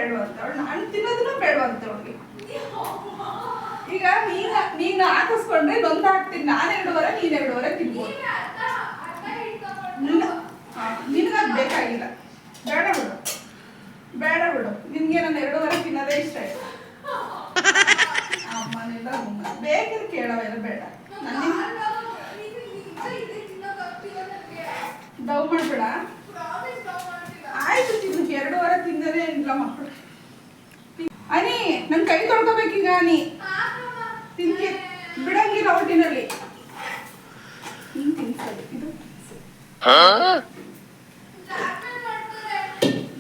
ಬೇಡವಂತವಳು, ನಾನು ತಿನ್ನೋದನ್ನ ಬೇಡವಂತವಳಿಗೆ. ಈಗ ನೀನು ಹಾಕಿಸ್ಕೊಂಡ್ರೆ ನೊಂದು ಹಾಕ್ತೀನಿ. ನಾನು 2 ನೀನು 2 ತಿನ್ಬೋದು. ನಿನಗದು ಬೇಕಾಗಿಲ್ಲ. ಬೇಡ ಬಿಡು. ನಿನ್ಗೆ ನಾನು 2 ತಿನ್ನೋದೇ ಇಷ್ಟ ಇಲ್ಲ. ಅಮ್ಮನೆಲ್ಲ ಬೇಕಿದ್ರೆ ಕೇಳೋವೆಲ್ಲ ಬೇಡ. ಡವ್ ಮಾಡ್ಬೇಡ. ಆಯ್ತು ತಿನ್ನು. 2 ತಿಂದರೆ ಇಲ್ಲ ಮಕ್ಕಳು. ಅನಿ ನನ್ನ ಕೈ ತೊಳ್ಕೊಬೇಕೀಗ. ನೀ ತಿಂತಿ ಬಿಡಂಗಿಲ್ಲ ಒಟ್ಟಿನಲ್ಲಿ. ತಿನ್ಸೋದು ಇದು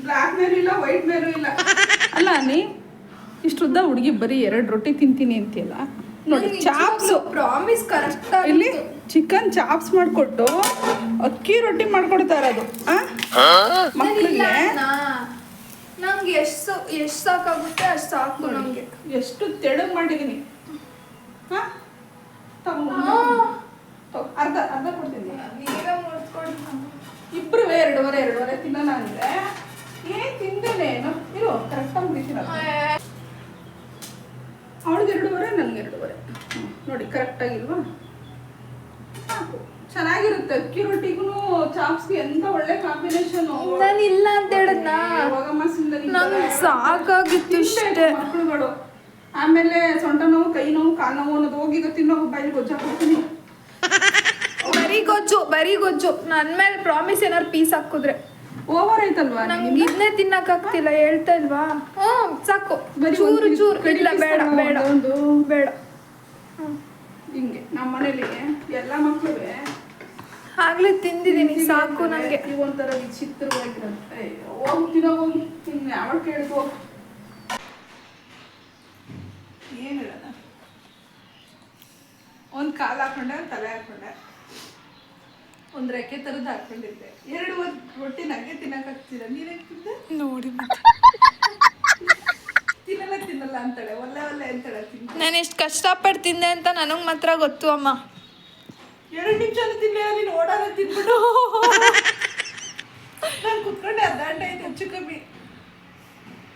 ಬ್ಲ್ಯಾಕ್ ಮೇಲೂ ಇಲ್ಲ, ವೈಟ್ ಮೇಲೂ ಇಲ್ಲ. ಅಲ್ಲ ನೀ ಇಷ್ಟುದ್ದ ಹುಡುಗಿ ಬರೀ 2 ರೊಟ್ಟಿ ತಿಂತೀನಿ ಅಂತೀಯಲ್ಲ. ನೋಡಿ ಚಾಪ್ಸ್ ಪ್ರಾಮಿಸ್ ಕರೆಕ್ಟ್. ಇಲ್ಲಿ ಚಿಕನ್ ಚಾಪ್ಸ್ ಮಾಡಿಕೊಟ್ಟು ಅಕ್ಕಿ ರೊಟ್ಟಿ ಮಾಡ್ಕೊಡ್ತಾ ಇರೋದು ಮಕ್ಕಳಿಗೆ. ನಂಗೆ ಎಷ್ಟು ಸಾಕಾಗುತ್ತೆ ಅಷ್ಟು ಸಾಕು. ನಮಗೆ ಎಷ್ಟು ತೆಳು ಮಾಡಿದೀನಿ. ಅರ್ಧ ಕೊಡ್ತೀನಿ. ಇಬ್ರು 2 ತಿನ್ನೋಣ ಅಂದ್ರೆ ಏನ್ ತಿಂದೇನೆ ಇರು. ಕರೆಕ್ಟಾಗಿ ಮುಗಿತೀನಿ. ಅವಳಿಗೆ 2 ನನಗೆ 2 ನೋಡಿ ಕರೆಕ್ಟಾಗಿಲ್ವಾ? ಸಾಕು. ಚೆನ್ನಾಗಿರುತ್ತೆ. ಅಕ್ಕಿ ರೊಟ್ಟಿಗೂ ಚಾಪ್ಸ್ಗೆ ಎಂತ ಒಳ್ಳೆ ಕಾಂಬಿನೇಷನ್. ನಾನು ಇಲ್ಲ ಅಂತ ಹೇಳಿದ್ನ. ನಂಗೆ ಸಾಕಾಗಿತ್ತು ಇಷ್ಟೇ. ಮಕ್ಕಳುಗಳು ಆಮೇಲೆ ಸೊಂಟ ನೋವು, ಕೈ ನೋವು, ಕಾಲು ನೋವು ಅನ್ನೋದು ಹೋಗಿಗ ತಿನ್ನೋ ಬಾಯಿಗೆ ಗೊಜ್ಜಾಕ್ಬಿಡ್ತೀನಿ. ಬರೀ ಗೊಜ್ಜು. ನನ್ನ ಮೇಲೆ ಪ್ರಾಮಿಸ್ ಏನಾದ್ರು ಪೀಸ್ ಹಾಕಿದ್ರೆ ಓವರ್ ಆಯ್ತಲ್ವಾ? ನಂಗೆ ಇದನ್ನೇ ತಿನ್ನಕ್ ಆಗ್ತಿಲ್ಲ. ಹೇಳ್ತಾ ಇಲ್ವಾ? ಸಾಕು. ಚೂರು ಇಲ್ಲ. ಬೇಡ. ಹಿಂಗೆ ನಮ್ಮ ಮನೇಲಿ ಎಲ್ಲ ಮಕ್ಕಳು ಆಗ್ಲೇ ತಿಂದಿದ್ದೀನಿ. ಸಾಕು ನಂಗೆ. ಒಂಥರ ವಿಚಿತ್ರವಾಗಿರುತ್ತೆ. ಹೋಗ್ತೀನೋ ಹೋಗಿ ಇನ್ನು ಯಾವಾಗ ಕೇಳಿದ್ವು ಏನು ಹೇಳೋಣ. ಒಂದು ಕಾಲು ಹಾಕೊಂಡೆ, ಒಂದು ತಲೆ ಹಾಕೊಂಡೆ, ಒಂದು ರೆಕ್ಕೆ ಥರದ್ದು ಹಾಕೊಂಡಿದ್ದೆ. 2 ರೊಟ್ಟಿ ನನಗೆ ತಿನ್ನಕ್ಕಾಗ್ತಿಲ್ಲ. ನೀನೇ ತಿಂದೆ ನೋಡಿ. ತಿನ್ನಲ್ಲ ಅಂತಾಳೆ. ಒಲ್ಲೆ ಅಂತಾಳೆ. ನಾನು ಎಷ್ಟು ಕಷ್ಟಪಟ್ಟು ತಿಂದೆ ಅಂತ ನನಗೆ ಮಾತ್ರ ಗೊತ್ತು ಅಮ್ಮ. 2 ನಿಮಿಷ ತಿನ್ನಲಿಲ್ಲ. ನೀನು ಓಡಾಡ ತಿನ್ಬಿಟ್ಟು ನಾನು ಕುತ್ಕೊಂಡೆ. ಅರ್ಧ ಗಂಟೆ ಆಯ್ತು ಹೆಚ್ಚು ಕಮ್ಮಿ.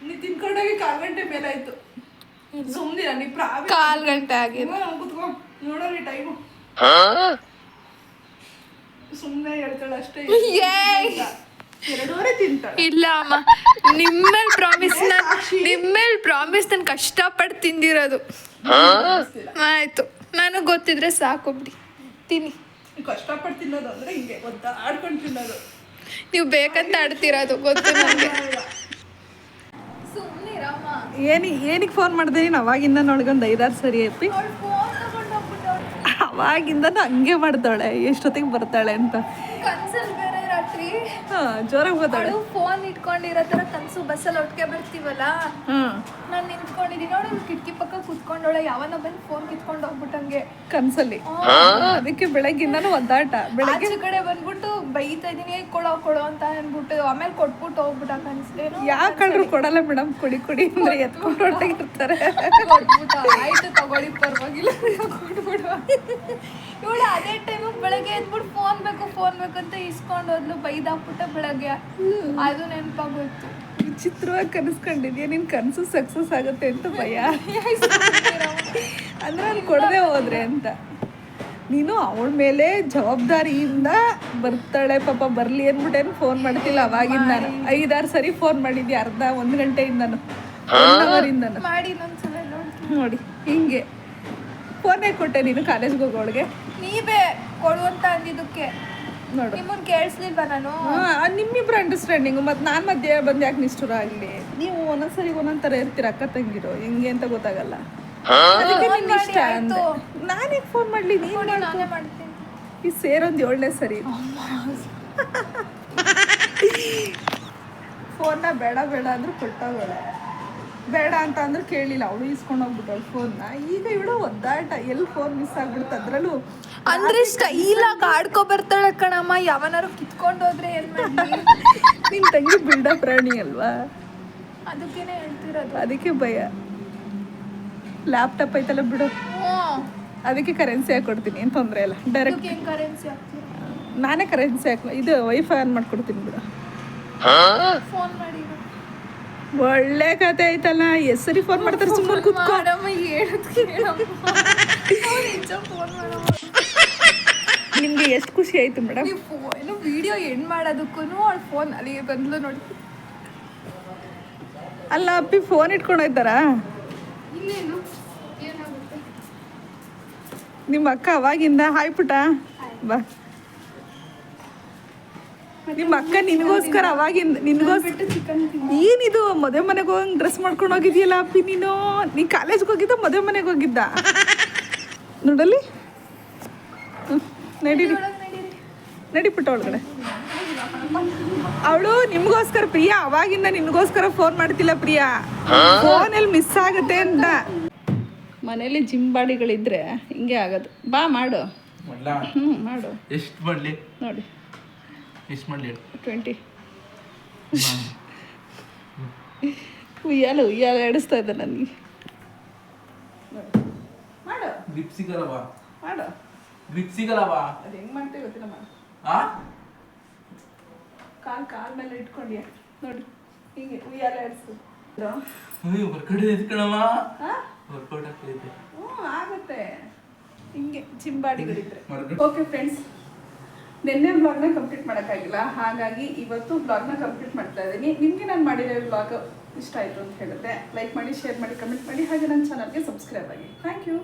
ನೀ ತಿನ್ಕೊಂಡೋಗಿ 1/4 ಗಂಟೆ ಮೇಲೆ ಆಯ್ತು. ಸುಮ್ಮನಿರ ನೀ. 1/4 ಗಂಟೆ ಆಗಿದೆ. ಕುತ್ಕೊ ನೋಡೋರಿ ಟೈಮು. ಸುಮ್ಮನೆ ಹೇಳ್ತಾಳೆ ಅಷ್ಟೇ. 2 ತಿಂತಾಳೆ. ಇಲ್ಲ ಅಮ್ಮ, ನಿಮ್ಮೇಲೆ ಪ್ರಾಮಿಸ್ ನಾನು ಕಷ್ಟಪಟ್ಟು ತಿಂದಿರೋದು. ಆಯ್ತು, ನನಗೆ ಗೊತ್ತಿದ್ರೆ ಸಾಕು ಬಿಡಿ. ತಿನ್ನಿ. ಕಷ್ಟಪಟ್ಟು ತಿನ್ನೋದು ಅಂದ್ರೆ ಹಿಂಗೆ ಆಡ್ಕೊಂಡು ತಿನ್ನೋದು. ನೀವು ಬೇಕಂತ ಆಡ್ತಿರೋದು ಗೊತ್ತು ನನಗೆ. ಏನಿಗೆ ಫೋನ್ ಮಾಡಿದೆ ನೀನು? ಅವಾಗಿಂದ ನೋಡ್ಕೊಂಡು 5-6 ಸರಿ ಅಪ್ಪಿ. ಅವಾಗಿಂದ ಹಂಗೆ ಮಾಡ್ತಾಳೆ ಎಷ್ಟೊತ್ತಿಗೆ ಬರ್ತಾಳೆ ಅಂತ. ಕನ್ಸಲ್ಲಿ ಬೇರೆ ರಾತ್ರಿ ಜೋರಾಗಿ ಬರ್ತಾಳೆ. ಫೋನ್ ಇಟ್ಕೊಂಡಿರೋ ಥರ ಕನಸು. ಬಸ್ಸಲ್ಲಿ ಒಟ್ಟಿಗೆ ಬರ್ತೀವಲ್ಲ, ನಾನು ನಿಂತ್ಕೊಂಡಿದ್ದೀನಿ ನೋಡಿ. ಕಿಟಕಿ ಪಕ್ಕ ಕುತ್ಕೊಂಡೋಳೆ. ಯಾವನ ಬಂದು ಫೋನ್ ಕಿತ್ಕೊಂಡು ಹೋಗ್ಬಿಟ್ಟಂಗೆ ಕನ್ಸಲ್ಲಿ. ಅದಕ್ಕೆ ಬೆಳಗ್ಗಿಂದನೂ ಒದ್ದಾಟ. ಬೆಳಗ್ಗೆ ಕಡೆ ಬಂದ್ಬಿಟ್ಟು ಬೈತಾ ಇದೀನಿ, ಕೊಡೋ ಅಂತ ಅಂದ್ಬಿಟ್ಟು ಆಮೇಲೆ ಕೊಟ್ಬಿಟ್ಟು ಹೋಗ್ಬಿಟ್ಟ. ಕನ್ಸೇನು ಯಾಕಂಡ್ರು ಕೊಡಲ್ಲ ಮೇಡಮ್. ಕುಡಿ ಅಂದ್ರೆ ಎತ್ಕೊಂಡು ಹೊರಟಾಗಿರ್ತಾರೆ. ಆಯ್ತು ತಗೊಳ್ಳಿ, ಪರವಾಗಿಲ್ಲ ಕೊಟ್ಬಿಡುವ. ಇವಳು ಅದೇ ಟೈಮಿಗೆ ಬೆಳಗ್ಗೆ ಎದ್ಬಿಟ್ಟು ಫೋನ್ ಬೇಕು ಅಂತ ಇಸ್ಕೊಂಡು ಹೋದ್ಲು. ಬೈದಾಕ್ಬಿಟ್ಟ ಬೆಳಗ್ಗೆ. ಅದು ನೆನಪಾಗೋಯ್ತು. ವಿಚಿತ್ರವಾಗಿ ಕನಸ್ಕೊಂಡಿದ್ಯಾ? ನಿನ್ ಕನಸು ಸಕ್ಸಸ್ ಆಗುತ್ತೆ ಅಂತ ಭಯ. ಅಂದ್ರೆ ಅಲ್ಲಿ ಕೊಡದೆ ಹೋದ್ರೆ ಅಂತ. ನೀನು ಅವಳ ಮೇಲೆ ಜವಾಬ್ದಾರಿಯಿಂದ ಬರ್ತಾಳೆ ಪಾಪ, ಬರ್ಲಿ ಅಂದ್ಬಿಟ್ಟೇನು ಫೋನ್ ಮಾಡ್ತಿಲ್ಲ ಅವಾಗಿಂದ. 5-6 ಸರಿ ಫೋನ್ ಮಾಡಿದ್ದೆ. 1 ಗಂಟೆಯಿಂದನು, 1 ಅವರಿಂದನು ಮಾಡಿ. ನೋಡಿ ಹಿಂಗೆ ಫೋನೇ ಕೊಟ್ಟೆ ನೀನು ಕಾಲೇಜ್ಗೆ ಹೋಗೋಳಿಗೆ. ನೀವೇ ಕೊಡು ಅಂತ ಅಂದಿದ್ದಕ್ಕೆ ನೋಡು. ನಿಮ್ಮನ್ನು ಕೇಳಿಸ್ಲಿಲ್ವಾ ನಾನು? ನಿಮ್ಮಿಬ್ರು ಅಂಡರ್ಸ್ಟ್ಯಾಂಡಿಂಗು. ಮತ್ತು ನಾನು ಮಧ್ಯೆ ಬಂದು ಯಾಕೆ ನಿಷ್ಠುರ ಆಗಲಿ? ನೀವು ಒಂದೊಂದ್ಸರಿ ಒಂದೊಂದು ಥರ ಇರ್ತೀರ. ಅಕ್ಕ ತಂಗಿರೋ ಹೆಂಗೆ ಅಂತ ಗೊತ್ತಾಗಲ್ಲ. ಅದಕ್ಕೆ ನಿನ್ನ ಇಷ್ಟ ಅಂದೆ. ನಾನೀಗ ಫೋನ್ ಮಾಡಲಿ? ನಾನೇ ಮಾಡ್ತೀನಿ. ಈ ಸೇರೊಂದು 7ನೇ ಸರಿ. ಫೋನ್ನ ಬೇಡ ಅಂದ್ರು ಕೊಟ್ಟೋಗೋಳೆ. ಬೇಡ ಅಂತ ಅಂದ್ರು ಕೇಳಿಲ್ಲ. ಅವಳು ಇಸ್ಕೊಂಡು ಹೋಗ್ಬಿಟ್ಟವಳು ಫೋನ್ನ. ಈಗ ಇವಳು ಒದ್ದಾಟ. ಎಲ್ಲಿ ಫೋನ್ ಮಿಸ್ ಆಗ್ಬಿಡುತ್ತೆ. ಅದರಲ್ಲೂ ಅಂದ್ರೆ ಸ್ಟೈಲಾಗಿ ಆಡ್ಕೊ ಬರ್ತಾಳೆ ಕಣಮ್ಮ. ಯಾವನಾರು ಕಿತ್ಕೊಂಡು ಹೋದ್ರೆ ಏನ್ ಮಾಡಿ? ನಿನ್ ತಂಗಿ ಬಿಲ್ಡ ಪ್ರಾಣಿ ಅಲ್ವಾ? ಅದಕ್ಕೇನೆ ಹೇಳ್ತಿರೋದು. ಅದಕ್ಕೆ ಭಯ. ಲ್ಯಾಪ್ಟಾಪ್ ಐತಲ್ಲ ಬಿಡು, ಅದಕ್ಕೆ ಕರೆನ್ಸಿ ಹಾಕಿ ಕೊಡ್ತೀನಿ. ಏನು ತೊಂದರೆ ಇಲ್ಲ. ಡೈರೆಕ್ಟ್ ನಾನೇ ಕರೆನ್ಸಿ ಹಾಕಿ ಇದು ವೈಫೈ ಆನ್ ಮಾಡ್ಕೊಡ್ತೀನಿ ಬಿಡು. ಫೋನ್ ಮಾಡಿ ಒಳ್ಳೆ ಕತೆ ಆಯ್ತಲ್ಲ. ಎಷ್ಟು ಸರಿ ಫೋನ್ ಮಾಡ್ತಾರೆ, ಸುಮ್ಮನೆ ಕೂತ್ಕೋ. ಮಾಡಮ್ಮ ಹೇಳೋದು ಕೇಳಮ್ಮ. ಅವ್ನು ನಿಜ ಫೋನ್ ಮಾಡಮ್ಮ. ನಿಮ್ಗೆ ಎಷ್ಟು ಖುಷಿ ಆಯ್ತು ಮೇಡಮ್? ನೀವು ಏನು ವಿಡಿಯೋ ಎಂಡ್ ಮಾಡೋದಕ್ಕೂ ಅವ್ಳು ಫೋನ್ ಅಲ್ಲಿ ಬಂದ್ಲು ನೋಡಿ. ಅಲ್ಲ ಅಪ್ಪಿ ಫೋನ್ ಇಟ್ಕೊಂಡು ಹೋಯ್ತಾರಾ? ಇನ್ನೇನು ಏನಾಗುತ್ತೆ? ನಿಮ್ಮ ಅಕ್ಕ ಅವಾಗಿಂದ ಹಾಯ್ ಪುಟ ಬಾ. ನಿಮ್ಮ ಅಕ್ಕ ನಿನಗೋಸ್ಕರ ಅವಾಗಿಂದ ನಿನಗೋಸ್ಕರ ಚಿಕನ್ ಏನಿದು ಮದುವೆ ಮನೆಗೆ ಹೋಗಿ ಡ್ರೆಸ್ ಮಾಡ್ಕೊಂಡು ಹೋಗಿದ್ಯಲ್ಲ ಅಪ್ಪಿ ನೀನು? ನೀ ಕಾಲೇಜ್ಗೆ ಹೋಗಿದ್ದ ಮದುವೆ ಮನೆಗೆ ಹೋಗಿದ್ದ? ನೋಡಲ್ಲಿ ನಡೀರಿ ನಡಿ ಪುಟ್ಟ ಒಳಗಡೆ. ಅವಳು ನಿಮಗೋಸ್ಕರ ಪ್ರಿಯಾ ಅವಾಗಿಂದ ನಿನಗೋಸ್ಕರ ಫೋನ್ ಮಾಡ್ತಿಲ್ಲ ಪ್ರಿಯಾ, ಫೋನಲ್ಲಿ ಮಿಸ್ ಆಗುತ್ತೆ ಅಂತ. ಮನೇಲಿ ಜಿಮ್ ಬಾಡಿಗಳಿದ್ರೆ ಹಿಂಗೆ ಆಗೋದು. ಬಾ ಮಾಡು. ಮಾಡು. ಎಷ್ಟು ಮಾಡಲಿ ನೋಡಿ ಎಷ್ಟು ಮಾಡಲಿ 20. ಉಯ್ಯಾಲ ಆಡಿಸ್ತಾ ಇದ್ದ ನನಗೆ. ಮಾಡು ಗ್ರಿಪ್ ಸಿಗಲ್ಲವಾ? ಮಾಡು. ಗ್ರಿಪ್ ಸಿಗಲ್ಲವಾ? ಅದು ಹೆಂಗೆ ಮಾಡ್ತೀವಿ ಗೊತ್ತಿಲ್ಲ. ಮಾಡು. ಆ ಕಾಲ್ ಮೇಲೆ ಇಟ್ಕೊಂಡ್ಯಾ ನೋಡಿ, ಹೀಗೆ ಉಯ್ಯಾಲ ಆಡಿಸು. ಹೊರಗಡೆ ಎತ್ಕಣವ ವರ್ಕೌಟ್ ಆಗ್ತೈತೆ. ಆಗುತ್ತೆ ಹಿಂಗೆ ಚಿಂಬಾಡಿಗಳಿದ್ರೆ. ಹೊರ್ಗಡೆ. ಓಕೆ ಫ್ರೆಂಡ್ಸ್, ನಿನ್ನೆ ವ್ಲಾಗ್ನ ಕಂಪ್ಲೀಟ್ ಮಾಡೋಕ್ಕಾಗಿಲ್ಲ, ಹಾಗಾಗಿ ಇವತ್ತು ವ್ಲಾಗ್ನ ಕಂಪ್ಲೀಟ್ ಮಾಡ್ತಾ ಇದ್ದೀನಿ. ನಿಮಗೆ ನಾನು ಮಾಡಿರೋ ವ್ಲಾಗ್ ಇಷ್ಟ ಆಯಿತು ಅಂತ ಹೇಳಿದ್ರೆ ಲೈಕ್ ಮಾಡಿ, ಶೇರ್ ಮಾಡಿ, ಕಮೆಂಟ್ ಮಾಡಿ, ಹಾಗೆ ನನ್ನ ಚಾನಲ್ಗೆ ಸಬ್ಸ್ಕ್ರೈಬ್ ಆಗಿ. Thank you.